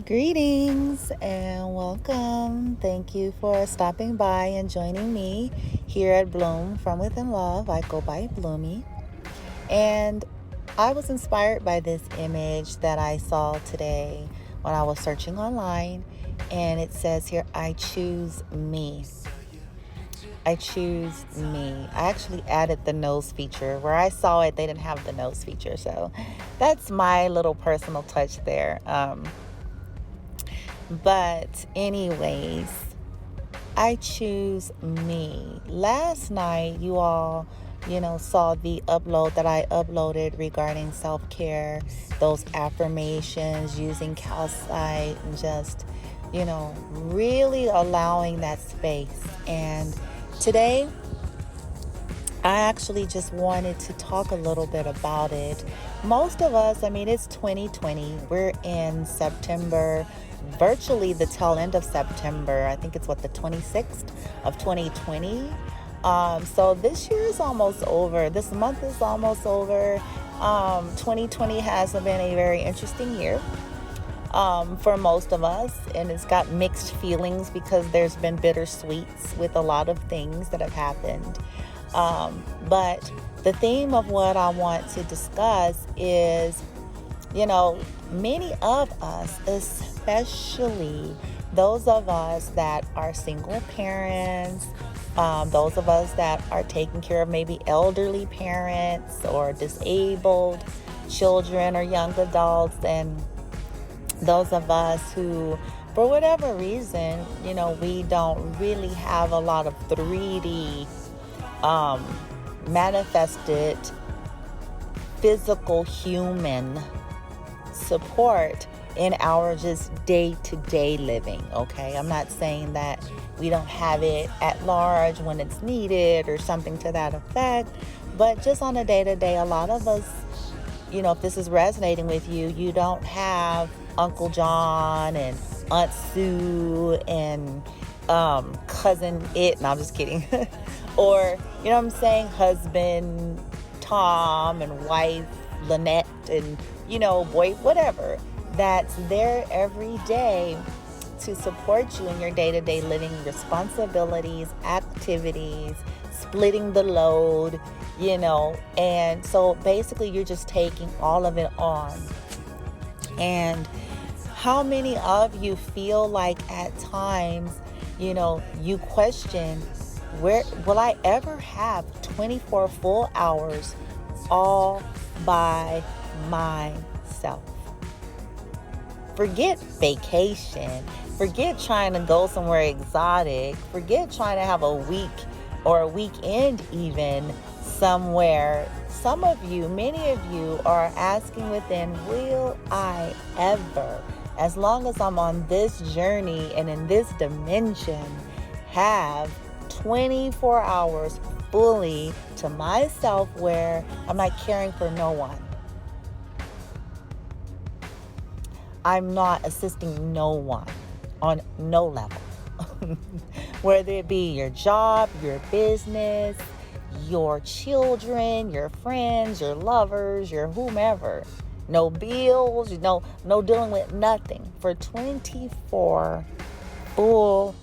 Greetings and welcome. Thank you for stopping by and joining me here at Bloom from Within Love. I go by Bloomy. And I was inspired by this image that I saw today when I was searching online. And it says here, I choose me. I choose me. I actually added the nose feature. Where I saw it, they didn't have the nose feature. So that's my little personal touch there. But anyways, I choose me. Last night, you all, saw the upload that I uploaded regarding self-care, those affirmations, using calcite, and just, really allowing that space. And today, I actually just wanted to talk a little bit about it. Most of us, it's 2020. We're in September, virtually the tail end of September. I think it's the 26th of 2020. So this year is almost over. This month is almost over. 2020 has been a very interesting year for most of us, and it's got mixed feelings because there's been bittersweets with a lot of things that have happened. But the theme of what I want to discuss is, many of us, especially those of us that are single parents, those of us that are taking care of maybe elderly parents or disabled children or young adults, and those of us who, for whatever reason, we don't really have a lot of 3D manifested physical human support in our just day-to-day living. Okay, I'm not saying that we don't have it at large when it's needed or something to that effect, but just on a day-to-day, a lot of us, if this is resonating with you, you don't have Uncle John and Aunt Sue and cousin it. No, I'm just kidding. Or, husband Tom and wife Lynette and, boy, whatever, that's there every day to support you in your day-to-day living responsibilities, activities, splitting the load, and so basically you're just taking all of it on. And how many of you feel like at times, you question, where will I ever have 24 full hours all by myself? Forget vacation. Forget trying to go somewhere exotic. Forget trying to have a week or a weekend even somewhere. Some of you, many of you are asking within, will I ever, as long as I'm on this journey and in this dimension, have 24 hours fully to myself where I'm not caring for no one? I'm not assisting no one on no level. Whether it be your job, your business, your children, your friends, your lovers, your whomever. No bills, no dealing with nothing for 24 full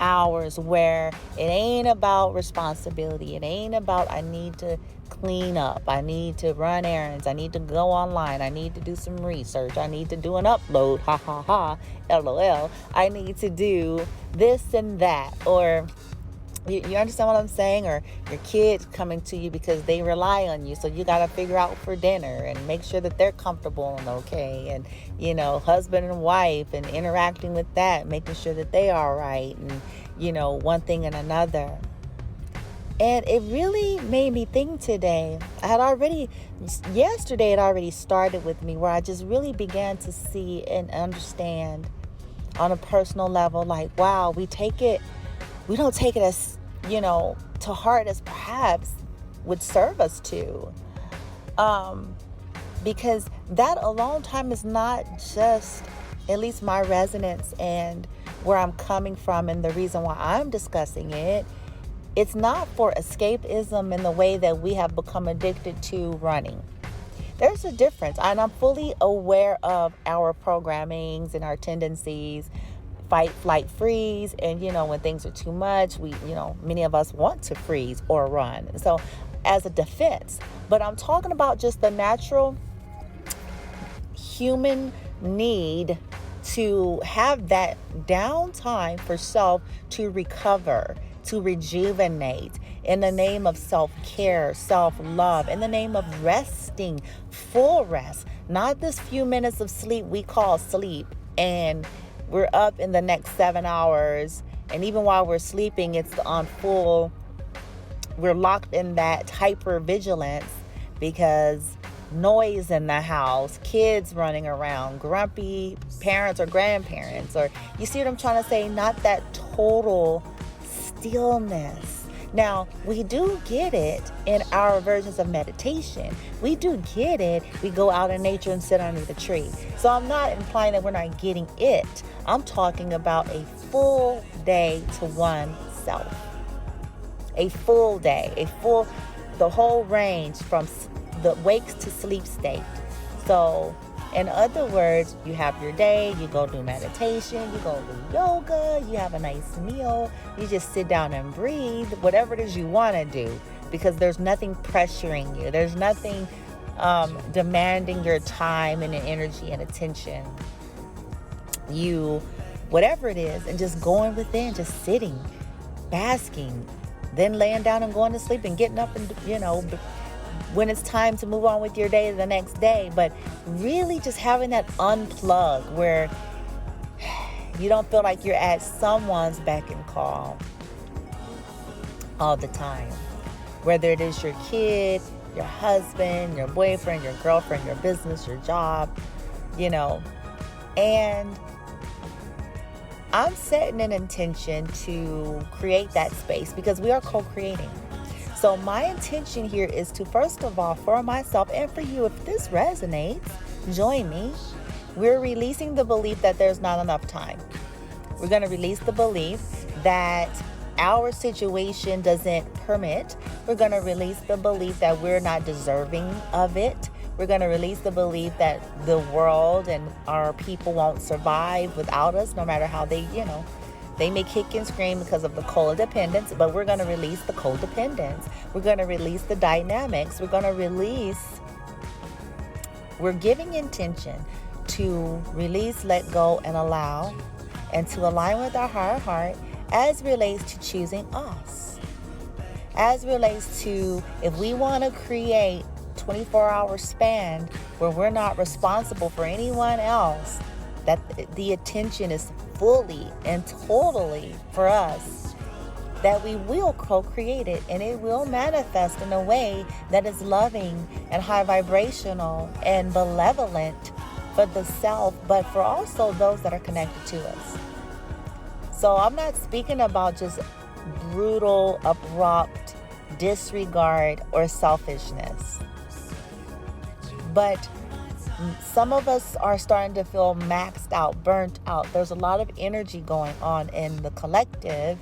hours where it ain't about responsibility. It ain't about I need to clean up. I need to run errands. I need to go online. I need to do some research. I need to do an upload. Ha ha ha. LOL. I need to do this and that. Or you understand what I'm saying? Or your kids coming to you because they rely on you. So you got to figure out for dinner and make sure that they're comfortable and okay. And, husband and wife and interacting with that, making sure that they are right. And, one thing and another. And it really made me think today. Yesterday it already started with me where I just really began to see and understand on a personal level, like, wow, we don't take it as, to heart as perhaps would serve us to. Because that alone time is not just, at least my resonance and where I'm coming from and the reason why I'm discussing it. It's not for escapism in the way that we have become addicted to running. There's a difference, and I'm fully aware of our programmings and our tendencies, fight, flight, freeze. And when things are too much, many of us want to freeze or run, so as a defense. But I'm talking about just the natural human need to have that downtime for self, to recover, to rejuvenate, in the name of self-care, self-love, in the name of resting, full rest, not this few minutes of sleep we call sleep, and we're up in the next 7 hours, and even while we're sleeping, it's on full, we're locked in that hyper vigilance because noise in the house, kids running around, grumpy parents or grandparents, or you see what I'm trying to say? Not that total stillness. Now, we do get it in our versions of meditation. We do get it. We go out in nature and sit under the tree. So I'm not implying that we're not getting it. I'm talking about a full day to oneself. A full day, the whole range from the wakes to sleep state. So, in other words, you have your day, you go do meditation, you go do yoga, you have a nice meal, you just sit down and breathe, whatever it is you want to do, because there's nothing pressuring you. There's nothing demanding your time and energy and attention. You, whatever it is, and just going within, just sitting, basking, then laying down and going to sleep and getting up and, when it's time to move on with your day the next day. But really just having that unplug where you don't feel like you're at someone's beck and call all the time. Whether it is your kid, your husband, your boyfriend, your girlfriend, your business, your job, and I'm setting an intention to create that space because we are co-creating. So my intention here is to, first of all, for myself and for you, if this resonates, join me. We're releasing the belief that there's not enough time. We're going to release the belief that our situation doesn't permit. We're going to release the belief that we're not deserving of it. We're going to release the belief that the world and our people won't survive without us, no matter how they may kick and scream because of the codependence, but we're going to release the codependence. We're going to release the dynamics. We're giving intention to release, let go, and allow, and to align with our higher heart as relates to choosing us. As relates to, if we want to create 24-hour span where we're not responsible for anyone else, that the attention is fully and totally for us, that we will co-create it, and it will manifest in a way that is loving and high vibrational and benevolent for the self, but for also those that are connected to us. So I'm not speaking about just brutal, abrupt disregard or selfishness, but some of us are starting to feel maxed out, burnt out. There's a lot of energy going on in the collective,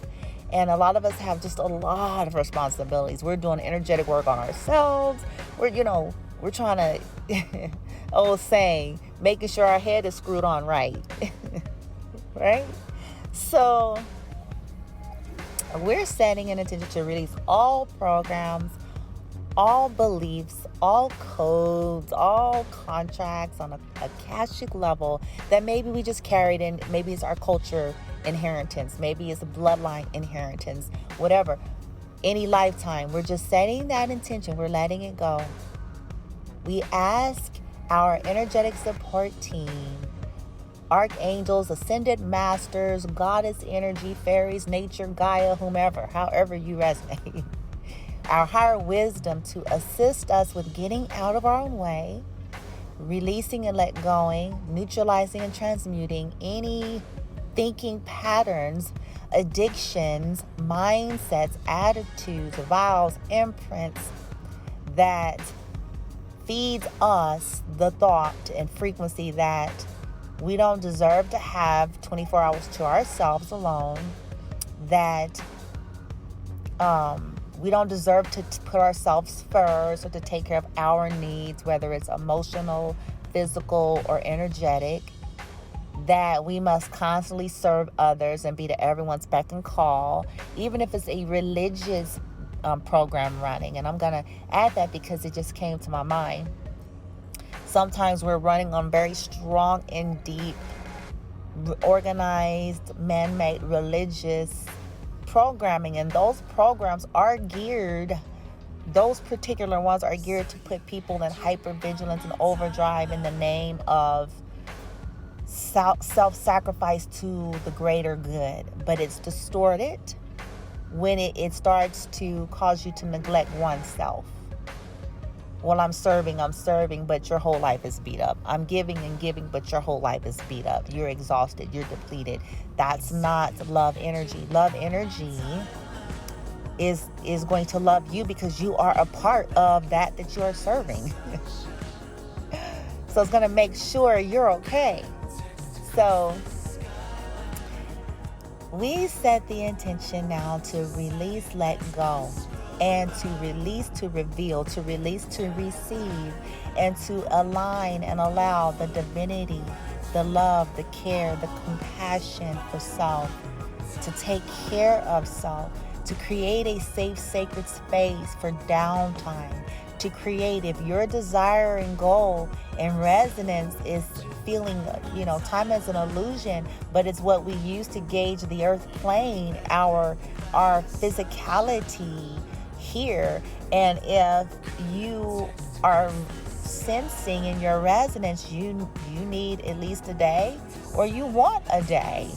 and a lot of us have just a lot of responsibilities. We're doing energetic work on ourselves. We're trying to, old saying, making sure our head is screwed on right. Right? So we're setting an intention to release all programs, all beliefs, all codes, all contracts on a Akashic level that maybe we just carried in. Maybe it's our culture inheritance. Maybe it's a bloodline inheritance, whatever. Any lifetime. We're just setting that intention. We're letting it go. We ask our energetic support team, archangels, ascended masters, goddess energy, fairies, nature, Gaia, whomever, however you resonate, our higher wisdom to assist us with getting out of our own way, releasing and let going, neutralizing and transmuting any thinking patterns, addictions, mindsets, attitudes, vows, imprints that feeds us the thought and frequency that we don't deserve to have 24 hours to ourselves alone, that We don't deserve to put ourselves first or to take care of our needs, whether it's emotional, physical, or energetic. That we must constantly serve others and be to everyone's beck and call, even if it's a religious program running. And I'm going to add that because it just came to my mind. Sometimes we're running on very strong and deep, organized, man-made religious programming, and those programs are geared, those particular ones are geared to put people in hypervigilance and overdrive in the name of self-sacrifice to the greater good. But it's distorted when it starts to cause you to neglect oneself. Well, I'm serving, but your whole life is beat up. I'm giving and giving, but your whole life is beat up. You're exhausted. You're depleted. That's not love energy. Love energy is going to love you because you are a part of that you're serving. So it's going to make sure you're okay. So we set the intention now to release, let go. And to release, to reveal, to release, to receive, and to align and allow the divinity, the love, the care, the compassion for self, to take care of self, to create a safe, sacred space for downtime, to create, if your desire and goal and resonance is feeling, time is an illusion, but it's what we use to gauge the earth plane, our physicality here. And if you are sensing in your resonance you need at least a day, or you want a day,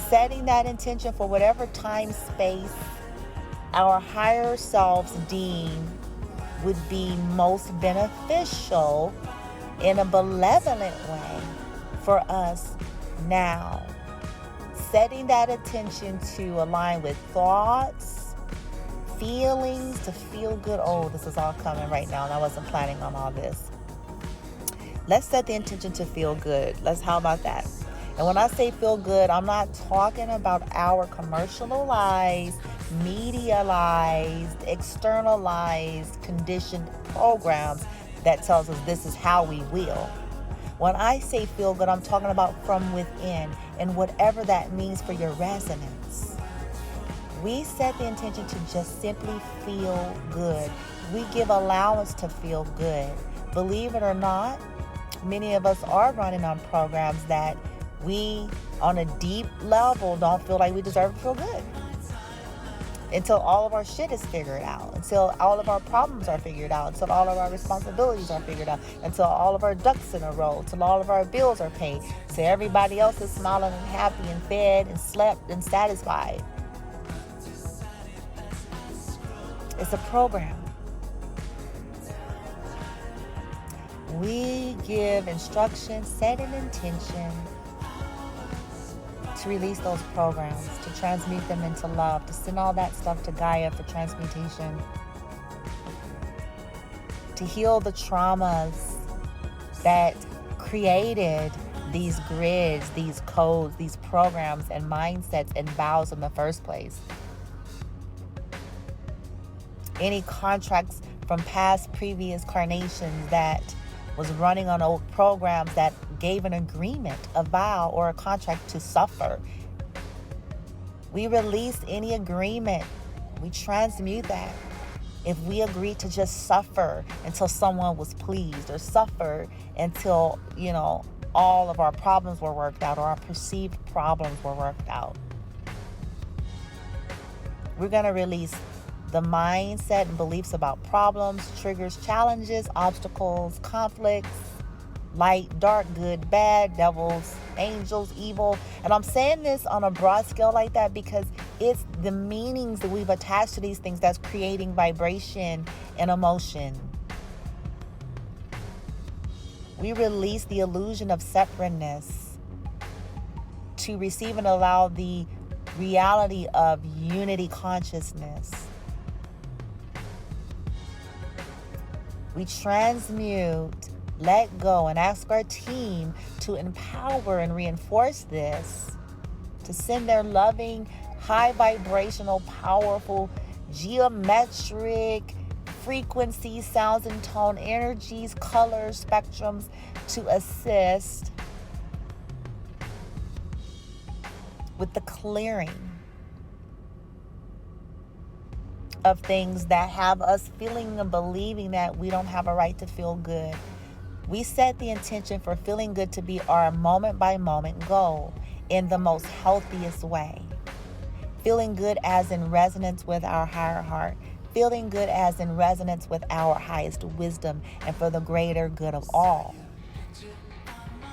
setting that intention for whatever time space our higher selves deem would be most beneficial in a benevolent way for us now. Setting that intention to align with thoughts, feelings, to feel good. Oh, this is all coming right now, and I wasn't planning on all this. Let's set the intention to feel good. How about that? And when I say feel good, I'm not talking about our commercialized, medialized, externalized, conditioned programs that tells us this is how we will. When I say feel good, I'm talking about from within, and whatever that means for your resonance. We set the intention to just simply feel good. We give allowance to feel good. Believe it or not, many of us are running on programs that we, on a deep level, don't feel like we deserve to feel good. Until all of our shit is figured out, until all of our problems are figured out, until all of our responsibilities are figured out, until all of our ducks in a row, until all of our bills are paid, so everybody else is smiling and happy and fed and slept and satisfied. It's a program. We give instructions, set an intention to release those programs, to transmute them into love, to send all that stuff to Gaia for transmutation, to heal the traumas that created these grids, these codes, these programs and mindsets and vows in the first place. Any contracts from past previous carnations that was running on old programs that gave an agreement, a vow, or a contract to suffer. We released any agreement. We transmute that. If we agreed to just suffer until someone was pleased, or suffer until, all of our problems were worked out, or our perceived problems were worked out. We're going to release the mindset and beliefs about problems, triggers, challenges, obstacles, conflicts, light, dark, good, bad, devils, angels, evil. And I'm saying this on a broad scale like that because it's the meanings that we've attached to these things that's creating vibration and emotion. We release the illusion of separateness to receive and allow the reality of unity consciousness. We transmute, let go, and ask our team to empower and reinforce this, to send their loving, high vibrational, powerful, geometric frequencies, sounds and tone, energies, colors, spectrums to assist with the clearing of things that have us feeling and believing that we don't have a right to feel good. We set the intention for feeling good to be our moment by moment goal in the most healthiest way. Feeling good as in resonance with our higher heart. Feeling good as in resonance with our highest wisdom and for the greater good of all.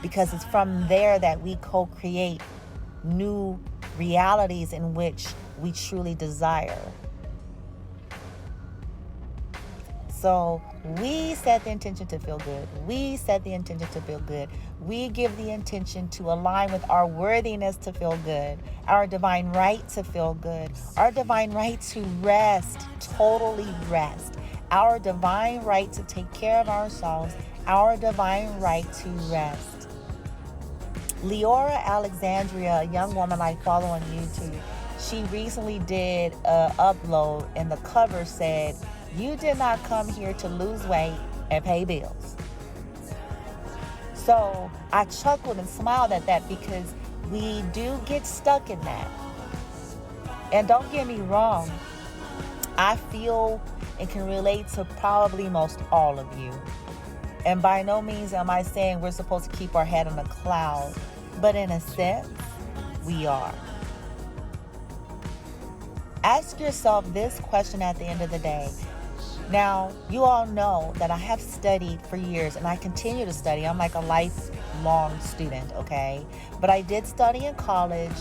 Because it's from there that we co-create new realities in which we truly desire. So we set the intention to feel good. We set the intention to feel good. We give the intention to align with our worthiness to feel good, our divine right to feel good, our divine right to rest, totally rest, our divine right to take care of ourselves, our divine right to rest. Leora Alexandria, a young woman I follow on YouTube, she recently did an upload and the cover said, "You did not come here to lose weight and pay bills." So I chuckled and smiled at that because we do get stuck in that. And don't get me wrong, I feel and can relate to probably most all of you. And by no means am I saying we're supposed to keep our head on a cloud, but in a sense, we are. Ask yourself this question at the end of the day. Now, you all know that I have studied for years and I continue to study. I'm like a lifelong student, okay? But I did study in college.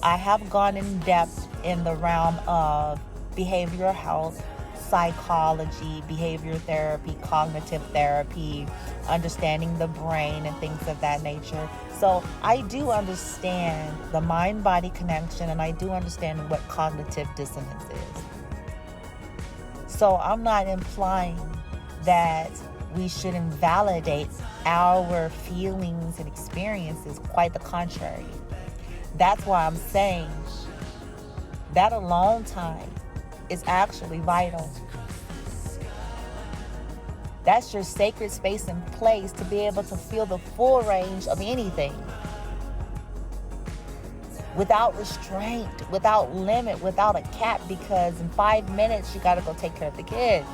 I have gone in depth in the realm of behavioral health, psychology, behavior therapy, cognitive therapy, understanding the brain and things of that nature. So I do understand the mind-body connection and I do understand what cognitive dissonance is. So I'm not implying that we should invalidate our feelings and experiences. Quite the contrary. That's why I'm saying that alone time is actually vital. That's your sacred space and place to be able to feel the full range of anything. Without restraint, without limit, without a cap, because in 5 minutes you got to go take care of the kids.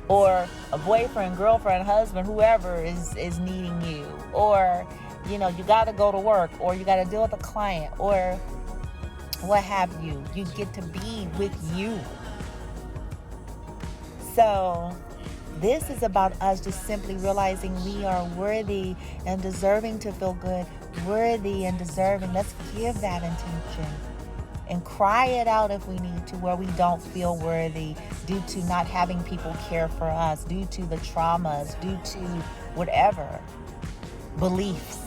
Or a boyfriend, girlfriend, husband, whoever is needing you. Or, you got to go to work, or you got to deal with a client, or what have you. You get to be with you. So this is about us just simply realizing we are worthy and deserving to feel good. Worthy and deserving. Let's give that intention and cry it out if we need to, where we don't feel worthy due to not having people care for us, due to the traumas, due to whatever beliefs,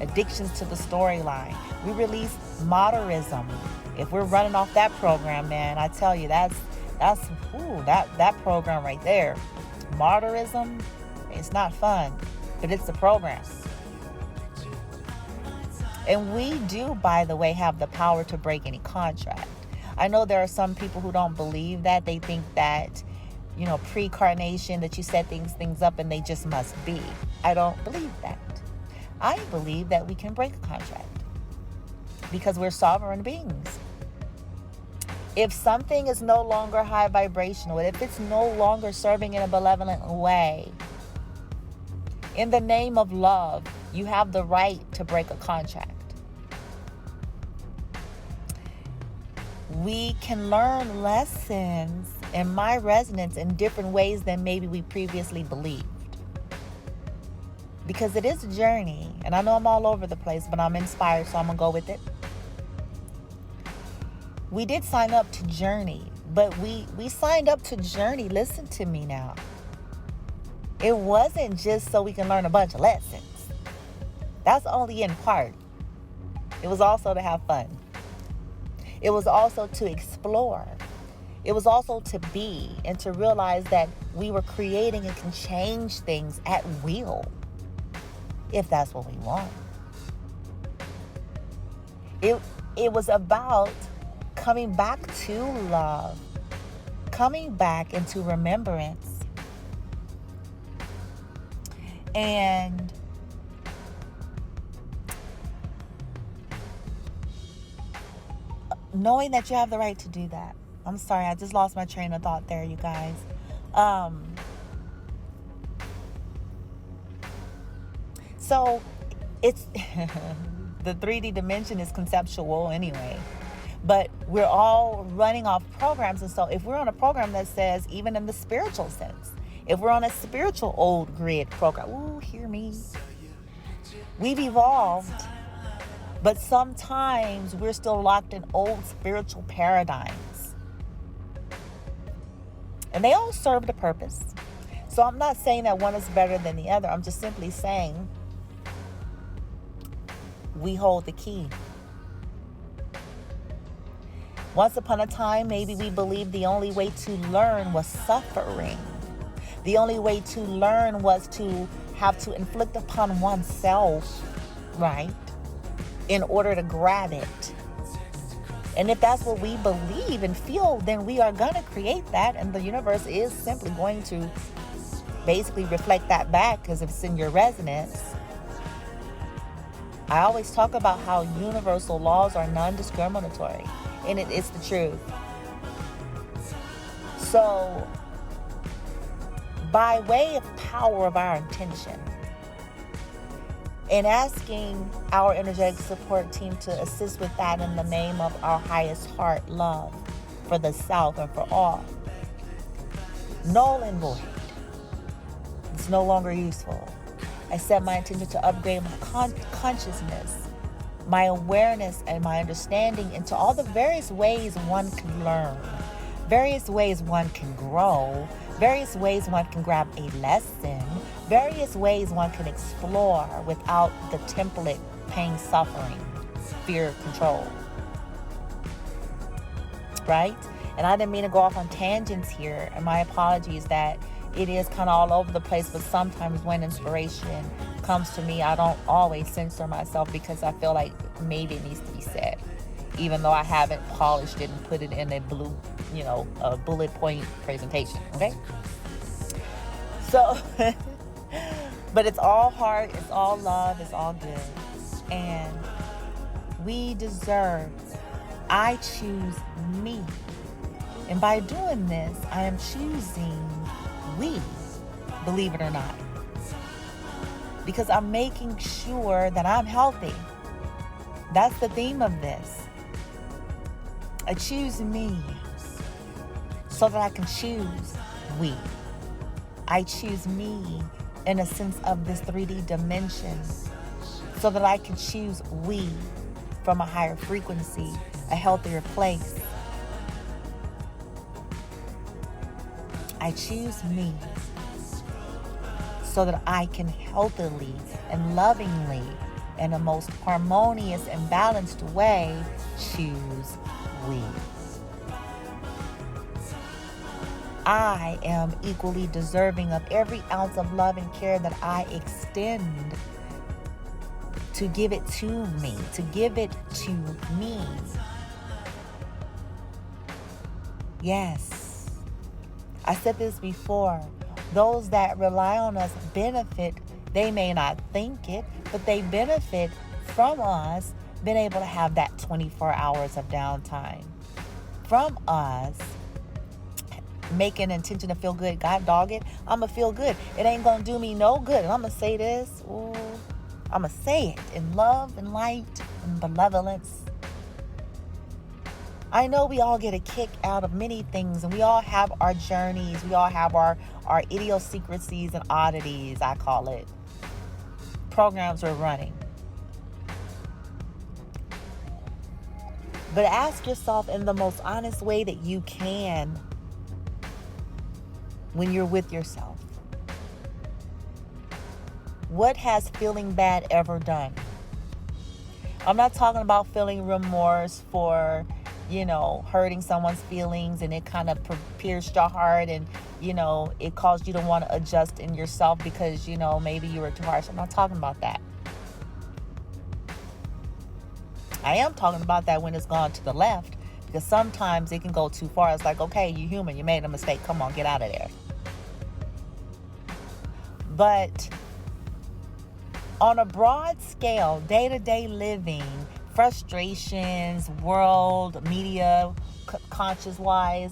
addictions to the storyline. We release moderism. If we're running off that program, man, I tell you, that program right there. Moderism, it's not fun, but it's a program. And we do, by the way, have the power to break any contract. I know there are some people who don't believe that. They think that, pre-incarnation, that you set things up and they just must be. I don't believe that. I believe that we can break a contract because we're sovereign beings. If something is no longer high vibrational, if it's no longer serving in a benevolent way, in the name of love, you have the right to break a contract. We can learn lessons in my resonance in different ways than maybe we previously believed. Because it is a journey, and I know I'm all over the place, but I'm inspired, so I'm going to go with it. We did sign up to journey, but we signed up to journey. Listen to me now. It wasn't just so we can learn a bunch of lessons. That's only in part. It was also to have fun. It was also to explore. It was also to be and to realize that we were creating and can change things at will, if that's what we want. It was about coming back to love, coming back into remembrance, and knowing that you have the right to do that. I'm sorry, I just lost my train of thought there, you guys. So it's the 3D dimension is conceptual anyway, but we're all running off programs. And so if we're on a program that says, even in the spiritual sense, if we're on a spiritual old grid program, ooh, hear me, we've evolved, but sometimes we're still locked in old spiritual paradigms. And they all serve the purpose. So I'm not saying that one is better than the other. I'm just simply saying we hold the key. Once upon a time, maybe we believed the only way to learn was suffering. The only way to learn was to have to inflict upon oneself, right, in order to grab it. And if that's what we believe and feel, then we are going to create that. And the universe is simply going to basically reflect that back, because if it's in your resonance. I always talk about how universal laws are non-discriminatory, and it is the truth. So, by way of power of our intention, and asking our energetic support team to assist with that in the name of our highest heart love for the South and for all, null and void. It's no longer useful. I set my intention to upgrade my consciousness, my awareness, and my understanding into all the various ways one can learn, various ways one can grow, various ways one can grab a lesson, various ways one can explore without the template pain, suffering, fear, control. Right? And I didn't mean to go off on tangents here, and my apologies that it is kind of all over the place, but sometimes when inspiration comes to me, I don't always censor myself, because I feel like maybe it needs to be said, even though I haven't polished it and put it in a a bullet point presentation. Okay. So, but it's all heart, it's all love, it's all good. And we deserve, I choose me. And by doing this, I am choosing we, believe it or not, because I'm making sure that I'm healthy. That's the theme of this. I choose me so that I can choose we. I choose me in a sense of this 3D dimension so that I can choose we from a higher frequency, a healthier place. I choose me so that I can healthily and lovingly, in a most harmonious and balanced way, choose we. I am equally deserving of every ounce of love and care that I extend, to give it to me, to give it to me. Yes. I said this before. Those that rely on us benefit. They may not think it, but they benefit from us being able to have that 24 hours of downtime. From us making intention to feel good. God dog it, I'm going to feel good. It ain't going to do me no good. And I'm going to say this. Ooh, I'm going to say it in love and light and benevolence. I know we all get a kick out of many things, and we all have our journeys. We all have our idiosyncrasies and oddities, I call it. Programs we're running. But ask yourself in the most honest way that you can when you're with yourself. What has feeling bad ever done? I'm not talking about feeling remorse for hurting someone's feelings, and it kind of pierced your heart, and, it caused you to want to adjust in yourself because, maybe you were too harsh. I'm not talking about that. I am talking about that when it's gone to the left, Because sometimes it can go too far. It's like, okay, you're human. You made a mistake. Come on, get out of there. But on a broad scale, day-to-day living, frustrations, world, media, conscious-wise,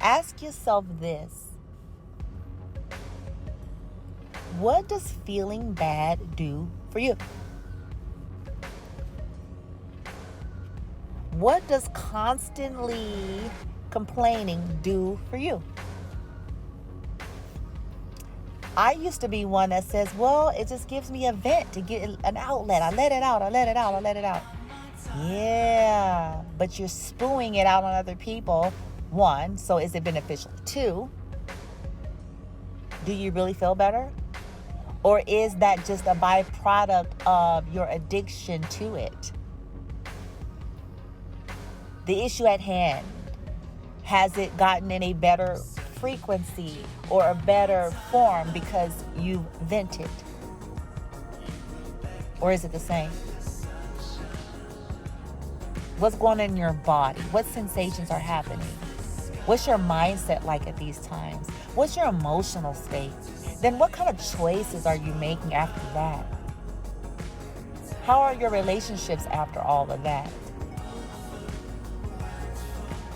ask yourself this. What does feeling bad do for you? What does constantly complaining do for you? I used to be one that says, well, it just gives me a vent to get an outlet. I let it out. Yeah, but you're spewing it out on other people. One, so is it beneficial? Two, do you really feel better? Or is that just a byproduct of your addiction to it? The issue at hand, has it gotten in a better frequency or a better form because you've vented? Or is it the same? What's going on in your body? What sensations are happening? What's your mindset like at these times? What's your emotional state? Then what kind of choices are you making after that? How are your relationships after all of that?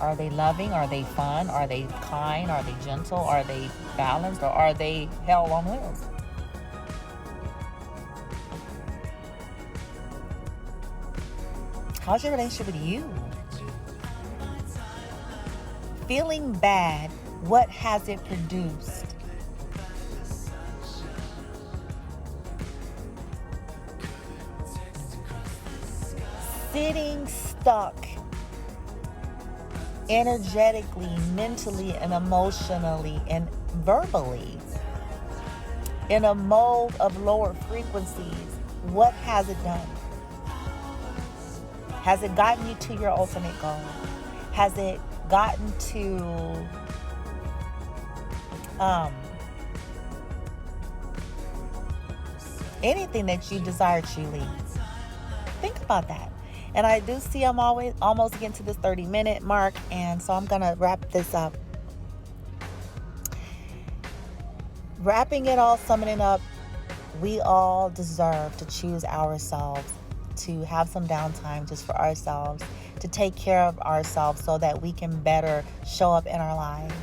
Are they loving? Are they fun? Are they kind? Are they gentle? Are they balanced? Or are they hell on wheels? How's your relationship with you? Feeling bad, what has it produced? Sitting stuck energetically, mentally, and emotionally, and verbally in a mode of lower frequencies, what has it done? Has it gotten you to your ultimate goal? Has it gotten to anything that you desire truly? Think about that. And I do see I'm almost getting to this 30-minute mark, and so I'm going to wrap this up. Wrapping it all, summing it up, we all deserve to choose ourselves, to have some downtime just for ourselves, to take care of ourselves so that we can better show up in our lives.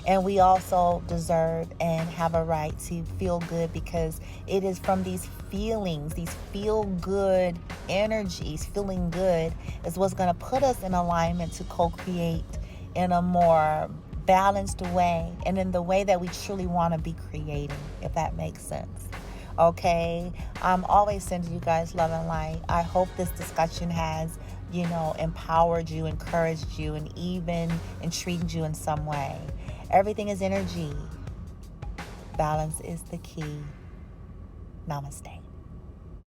And we also deserve and have a right to feel good, because it is from these feelings, these feel-good energies, feeling good is what's going to put us in alignment to co-create in a more balanced way and in the way that we truly want to be creating, if that makes sense. Okay, I'm always sending you guys love and light. I hope this discussion has, empowered you, encouraged you, and even intrigued you in some way. Everything is energy. Balance is the key. Namaste.